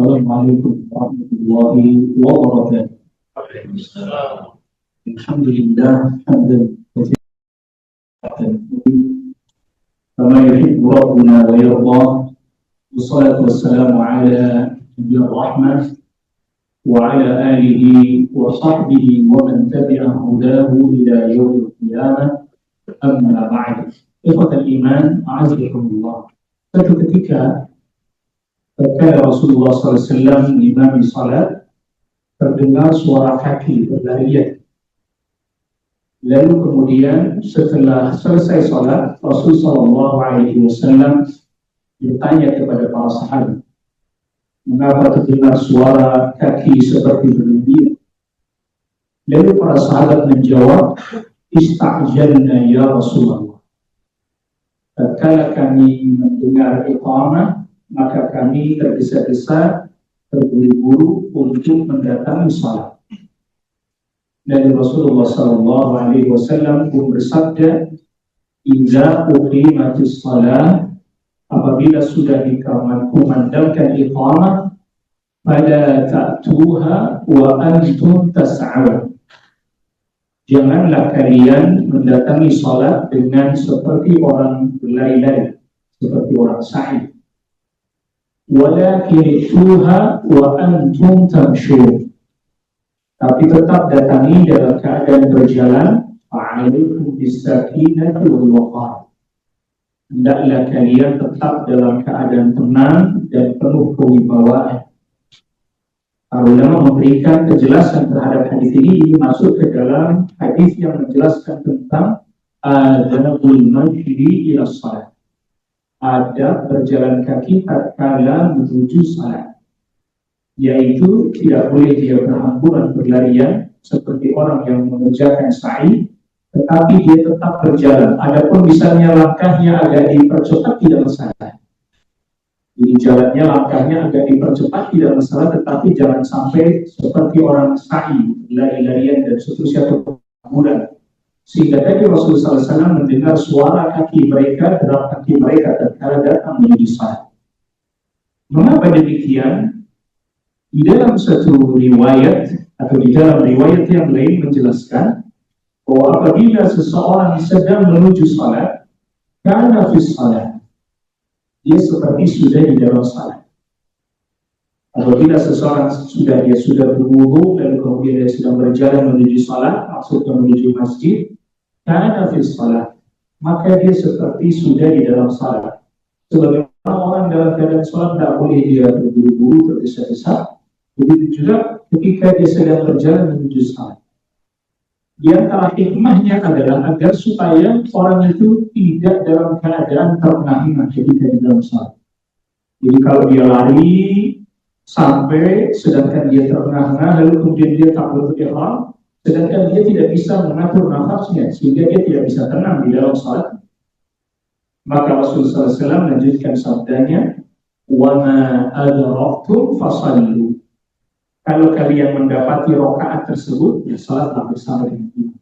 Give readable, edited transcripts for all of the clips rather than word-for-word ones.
Assalamualaikum warahmatullahi wabarakatuh. Alhamdulillah, hamdan katsiran kama yuhibbu rabbuna wa yarda. Wassalatu wassalamu ala nabiyir rahmah wa ala alihi wa sahbihi wa man tabi'a hudahu ila yaumil qiyamah. Amma ba'd. Ikhwatal iman, a'azzakumullah. Suatu ketika ketika Rasulullah SAW mengimami salat, terdengar suara kaki berlarian. Lalu kemudian setelah selesai salat, Rasulullah SAW bertanya kepada para sahabat, mengapa terdengar suara kaki seperti berlarian? Lalu para sahabat menjawab, "Ista'jalna ya Rasulullah." Tatkala kami mendengar iqamah, maka kami tergesa-gesa, terburu-buru untuk mendatangi salat. Dan Rasulullah SAW pun bersabda, "Idza uqimatis shalah," apabila sudah dikumandangkan iqamah, "fala ta'tuha wa antum tas'aun." Janganlah kalian mendatangi salat dengan seperti orang berlari-lari, seperti orang sa'i. Walakin ituha wa antum tamshun. Tapi tetap datangi dalam keadaan berjalan. Fa'alaikum bis-sakinati wal waqar. Hendaklah kalian tetap dalam keadaan tenang dan penuh kewibawaan. Para ulama memberikan penjelasan terhadap hadis ini masuk ke dalam hadis yang menjelaskan tentang adabul majdi ila shalah. Adab berjalan kaki tatkala menuju salat, yaitu tidak boleh dia berhamburan berlarian seperti orang yang mengerjakan sa'i, tetapi dia tetap berjalan. Adapun misalnya langkahnya agak dipercepat tidak masalah. Jadi jalannya, langkahnya agak dipercepat tidak masalah, tetapi jangan sampai seperti orang sa'i, berlari-larian dan seterusnya berhamburan. Sehingga tadi Rasulullah SAW mendengar suara kaki mereka, derap kaki mereka tatkala datang menuju salat. Mengapa demikian? Di dalam satu riwayat atau di dalam riwayat yang lain menjelaskan bahwa apabila seseorang sedang menuju salat, kana fi salat, dia seperti sudah di dalam salat. Apabila seseorang sudah berwudu lalu kemudian dia sedang berjalan menuju salat, maksudnya menuju masjid, kana fi salat, maka dia seperti sudah di dalam salat. Sebagaimana orang dalam keadaan salat tidak boleh dia berburu-buru, tergesa-gesa, begitu juga ketika dia sedang berjalan menuju salat. Di antara hikmahnya adalah agar supaya orang itu tidak dalam keadaan terengah-engah ketika di dalam salat. Jadi kalau dia lari sampai sedangkan dia terengah-engah lalu kemudian dia tak berihram, sedangkan dia tidak bisa mengatur nafasnya sehingga dia tidak bisa tenang di dalam salat, maka Rasulullah SAW melanjutkan sabdanya, "Wa ma adraktum fasallu." Kalau kalian mendapati rakaat tersebut, ya salatlah bersama dengan itu.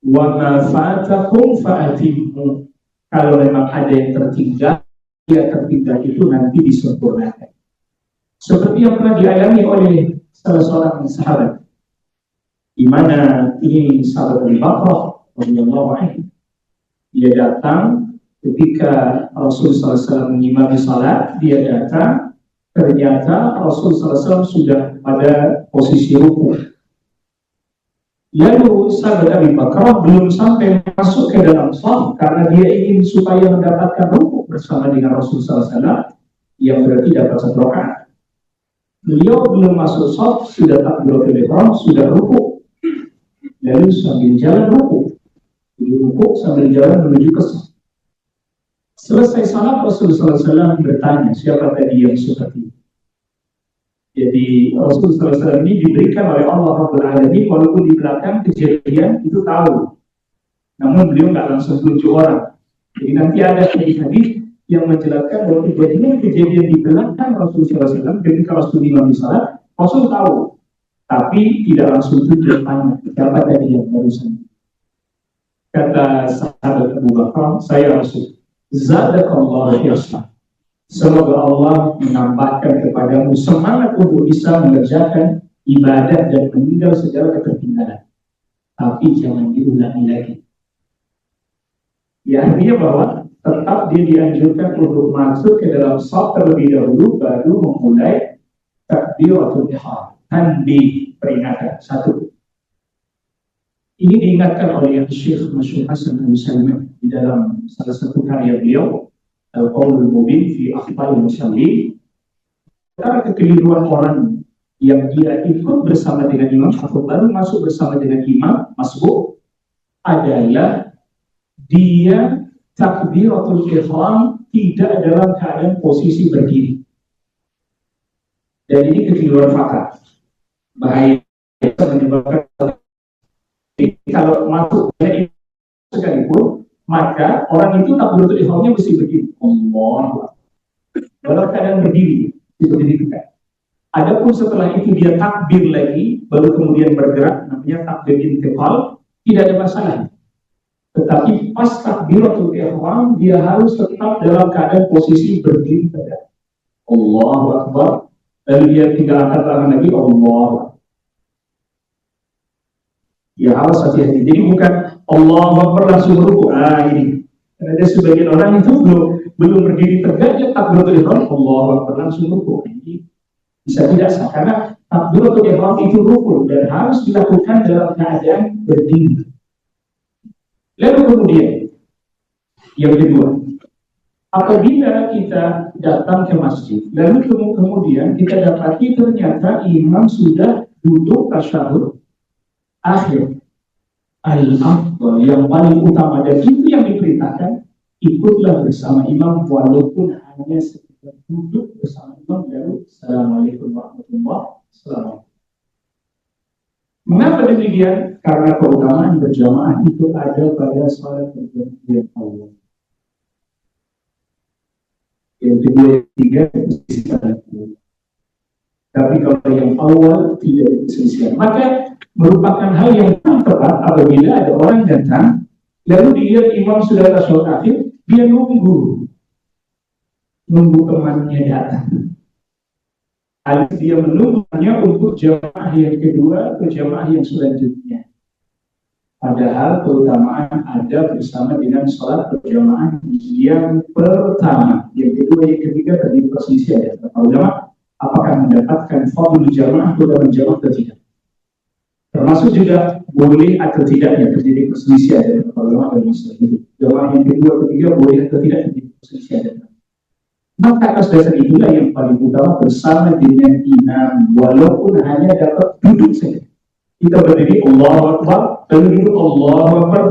"Wa ma fatakum fa'atimmu." Kalau memang ada yang tertinggal, ya tertinggal itu nanti disempurnakan. Seperti yang pernah dialami oleh salah seorang sahabat, di mana ini sahabat Abu Bakar radhiyallahu anhu. Dia datang ketika Rasulullah SAW mengimami salat, dia datang, ternyata Rasulullah SAW sudah pada posisi rukuk. Lalu sahabat Abu Bakar belum sampai masuk ke dalam shaf karena dia ingin supaya mendapatkan rukuk bersama dengan Rasulullah SAW yang berarti dapat satu rakaat. Beliau belum masuk shaf, sudah takbiratul ihram, sudah rukuk. Lalu sambil jalan rukuk, sambil jalan menuju ke shaf. Selesai salat, Rasulullah SAW bertanya, siapa tadi yang seperti itu? Jadi Rasulullah SAW ini diberikan oleh Allah Rabbul Alamin, walaupun di belakang kejadian itu tahu, namun beliau nggak langsung tunjuk orang. Jadi nanti ada hadis yang menjelaskan bahwa kejadian di belakang Rasulullah SAW ketika Rasulullah SAW, Rasul tahu, tapi tidak langsung tunjuk tanya siapa tadi yang barusan. Kata sahabat Abu Bakar, saya Rasul, zadakallahu hirsan. Semoga Allah menambahkan kepadamu semangat untuk bisa mengerjakan ibadah dan meninggal segala ketertinggalan. Tapi jangan diulangi lagi. Ya, artinya bahwa tetap dia dianjurkan untuk masuk ke dalam shaf terlebih dahulu, baru memulai takbiratul ihram. Tanbih, peringatan. Satu. Ini diingatkan oleh Syekh Masyhur Hasan Al-Salman di dalam salah satu karya beliau, Al-Qaulul Mubin fi Akhbaril Musallin. Karena kekeliruan orang yang dia ikut bersama dengan imam atau baru masuk bersama dengan imam masbuk adalah dia takbiratul ihram tidak dalam keadaan posisi berdiri. Dan ini kekeliruan fatal. Bahaya menyebabkan kalau masuk sekalipun, maka orang itu takbiratul ihramnya mesti berdiri. Allah. Dalam keadaan berdiri seperti itu kan. Adapun setelah itu dia takbir lagi, baru kemudian bergerak, namanya takbir intiqal, tidak ada masalah. Tetapi pas takbiratul ihram dia harus tetap dalam keadaan posisi berdiri tegak. Allahu Akbar. Lalu dia tidak angkat tangan lagi, Allah. Ya harus hati-hati. Jadi bukan Allahu Akbar langsung rukuk. Ini. Karena ada sebagian orang itu belum berdiri tegak, dia takbiratul ihram, Allahu Akbar langsung rukuk. Ini bisa tidak sah karena takbiratul ihram itu rukun dan harus dilakukan dalam keadaan berdiri. Lalu kemudian yang kedua, apabila kita datang ke masjid, lalu kemudian kita dapati ternyata imam sudah duduk tasyahud akhir, al-afdal yang paling utama dan itu yang diperintahkan, ikutlah bersama imam walaupun hanya sekedar duduk bersama imam lalu assalamualaikum warahmatullahi wabarakatuh. Mengapa demikian? Karena keutamaan berjamaah itu ada pada salat berjamaah Allah. Yang kedua, yang ketiga, tapi kalau yang awal tidak diselisihkan, maka merupakan hal yang tepat apabila ada orang datang, lalu dilihat imam sudah tasyahud akhir, dia nunggu temannya datang. Alias dia menunggunya untuk jamaah yang kedua atau jamaah yang selanjutnya. Padahal keutamaan ada bersama dengan sholat berjamaah yang pertama, yang kedua, yang ketiga tadi perselisihan ada. Para ulama apakah mendapatkan fadhil jamaah atau berjamaah atau tidak? Termasuk juga boleh atau tidaknya terjadi perselisihan ada. Para ulama dan masalah itu. Jamaah yang kedua, ketiga boleh atau tidak terjadi perselisihan ada. Maka atas dasar itulah yang paling utama bersama dengan imam walaupun hanya dapat duduk saja. Kita berdiri Allahu Akbar, lalu duduk Allahu Akbar,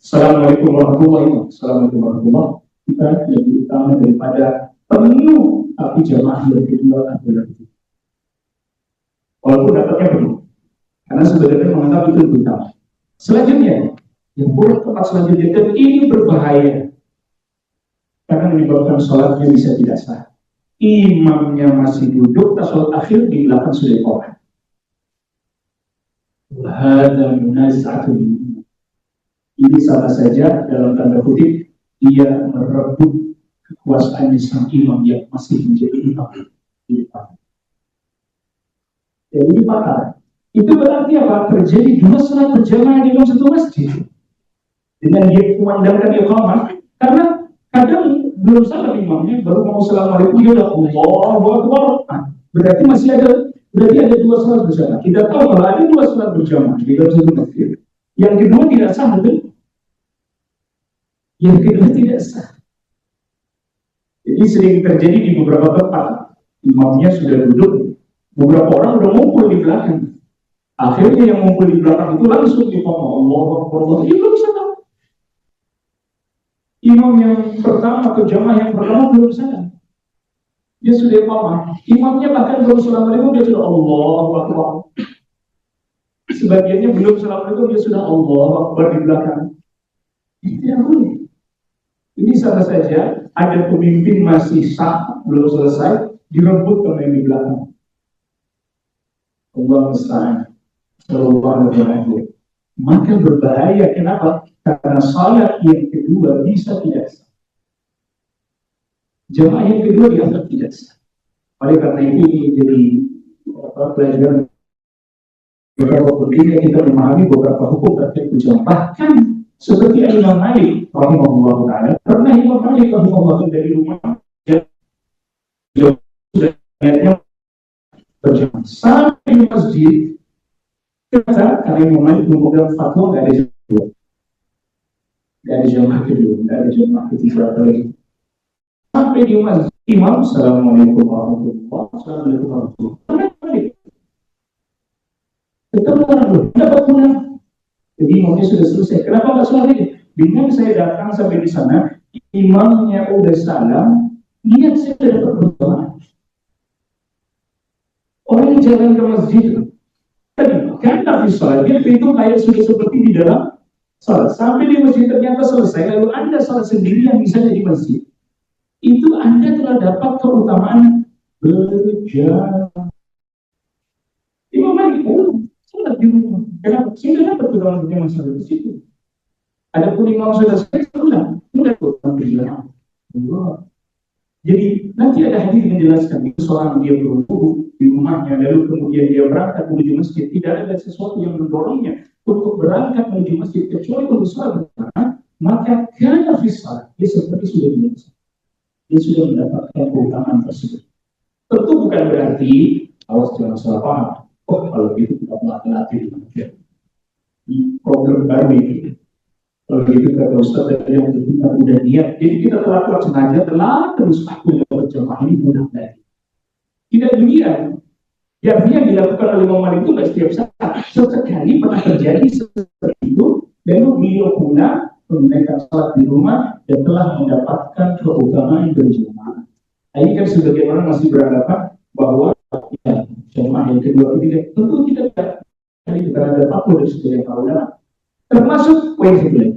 Assalamualaikum warahmatullahi wabarakatuh. Assalamualaikum warahmatullahi wabarakatuh. Kita lebih utama daripada penuh tapi jamaah yang kedua adalah itu. Walaupun dapatnya penuh. Karena sebenarnya menganggap itu lebih utama. Selanjutnya, yang buruk tempat selanjutnya dan ini berbahaya. Karena menyebabkan sholatnya bisa tidak sah. Imamnya masih duduk, sholat akhir di belakang sudah orang. Wahada munazatun. Ini sama saja dalam tanda kutip dia merebut kekuasaannya sang imam yang masih menjadi imam di depan. Jadi ini fatal. Itu berarti apa? Terjadi dua salat berjamaah di dalam satu masjid. Dengan dia memandangkan iqamah, karena kadang belum salah imamnya, baru mau assalamualaikum dia udah Allahu Akbar. Berarti masih ada, berarti ada dua salat berjamaah. Kita tahu kalau ada dua salat berjamaah di dalam satu masjid, yang kedua tidak sah, betul? Yang kedua tidak sah. Jadi sering terjadi di beberapa tempat, imamnya sudah duduk, beberapa orang udah ngumpul di belakang. Akhirnya yang ngumpul di belakang itu langsung diqamah Allahu Akbar. Dia belum salah. Imam yang pertama atau jamaah yang pertama belum sadar. Dia sudah paham. Imamnya bahkan belum assalamualaikum dia sudah Allahu Akbar. Sebagiannya belum assalamualaikum dia sudah Allahu Akbar di belakang. Itu yang boleh. Ini sama saja ada pemimpin masih sah belum selesai direbut sama yang di belakang. Allah musta'an. Sallallahu alaihi wasallam. Maka berbahaya. Kenapa? Karena salat yang kedua bisa tidak sah. Jamaah yang kedua dianggap tidak sah. Oleh karena itu ini jadi pelajaran beberapa pentingnya kita memahami beberapa hukum terkait berjamaah. Bahkan seperti Imam Malik rahimahullah taala, pernah Imam Malik rahimahullah dari rumah dia sudah niatnya berjamaah sampai di masjid. Kata karena Imam Malik memegang fatwa nggak ada jamaah, nggak ada jamaah kedua, nggak ada jamaah ketiga lagi. Sampai di masjid Imam, assalamualaikum warahmatullahi wabarakatuh. Tetap orang dapat pulang. Jadi imamnya sudah selesai. Kenapa nggak sholat ini? Dengan saya datang sampai di sana, imamnya udah salam, niat saya sudah dapat berjamaah. Orang yang jalan ke masjid, kan tapi sholat dia itu kayak sudah seperti di dalam sholat. Sampai di masjid ternyata selesai, lalu Anda sholat sendiri yang bisa di masjid. Itu Anda telah dapat keutamaan berjamaah. Imam Malik sholat di rumah. Kenapa? Sudah dapat keutamaan berjamaah sholat di situ. Adapun imam sudah selesai, sudah keutamaan berjamaah. Jadi nanti ada hadis yang menjelaskan itu seorang dia berwudu di rumahnya, lalu kemudian dia berangkat menuju masjid. Tidak ada sesuatu yang mendorongnya untuk berangkat menuju masjid kecuali untuk sholat berjamaah. Maka karena fisal dia seperti sudah biasa. Dia sudah mendapatkan keutamaan tersebut. Tentu bukan berarti awas jangan salah paham. Oh kalau gitu tidak melatih problem baru ini. Kalau gitu kata Ustaz yang kita udah niat. Jadi kita telah sengaja telah terus aku berjamaah ini mudah lagi. Tidak demikian. Yang dilakukan oleh Imam Malik itu tidak setiap saat. Sesekali pernah terjadi seperti itu. Dan beliau pula menunaikan salat di rumah dan telah mendapatkan keutamaan berjamaah. Ini kan sebagian orang masih beranggapan bahwa ya, jamaah yang kedua ketiga tentu kita tidak. Kita ada fatwa dari sebagian ulama. Termasuk poin kedua.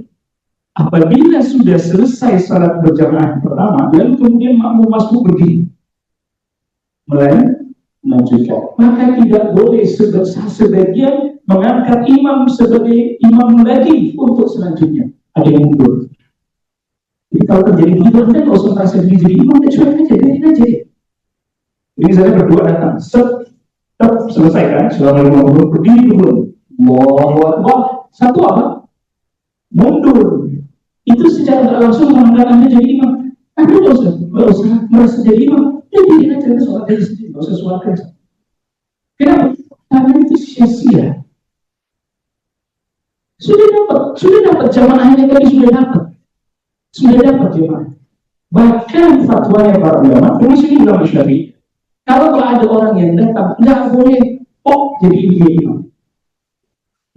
Apabila sudah selesai salat berjamaah pertama, lalu kemudian makmum masuk berdiri, melanjutkan, maka tidak boleh sebagian mengangkat imam sebagai imam lagi untuk selanjutnya. Ada yang mundur. Jadi kalau terjadi begitu, Anda nggak usah merasa diri jadi imam, cuek aja, biarin aja. Jadi misalnya berdua datang, selesai kan, selama 5 menit berdiri dulu. Wah, satu apa? Mundur. Itu secara tidak langsung mengangkat Anda jadi imam. Anda nggak usah merasa jadi imam. Ya biarin aja, sholat dari sini, nggak usah sholat kerja. Kenapa? Karena itu sia-sia. Sudah dapat jamaahnya tadi sudah dapat jamaah. Bahkan fatwanya para ulama, terus ini ulama Syafi'i, kalau ada orang yang datang nggak boleh jadi dia imam.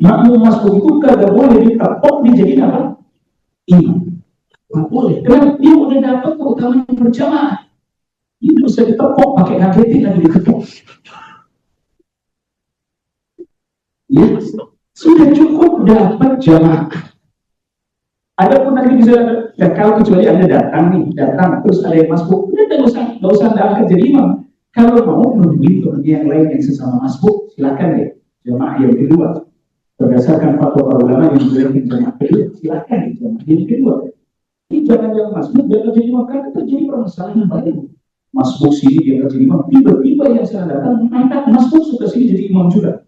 Makmum masuk itu nggak boleh dia jadi apa? Imam. Nggak boleh. Karena dia udah dapat keutamaan berjamaah. Itu bisa ditepok pakai ngagetin lagi diketok. Ya, sudah cukup dapat jamaah. Adapun nanti bisa, ya kalau kecuali Anda datang terus ada yang masuk, nggak usah Anda angkat jadi imam. Kalau mau menunggu yang lain yang sesama masuk, silakan ya jamaah yang kedua. Berdasarkan fatwa para ulama yang boleh jamaah kedua, silakan ya jamaah yang kedua. Ini jangan yang masuk jangan jadi imam, karena terjadi permasalahan baru. Masuk sini dia jadi imam, tiba-tiba yang saya datang angkat masuk suka sini jadi imam juga.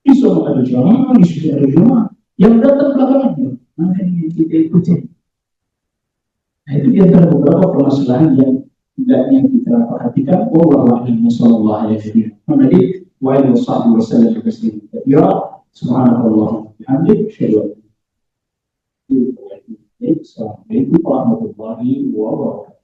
Isu ada jamaah, isu ada jamaah. Yang datang belakangan, maka ini kita ikuti. Nah itu di antara beberapa permasalahan yang hendaknya kita perhatikan. Wallahu a'lam sallallahu alaihi wasallam. Ya, subhanallah. Alhamdulillah. Assalamualaikum warahmatullahi wabarakatuh.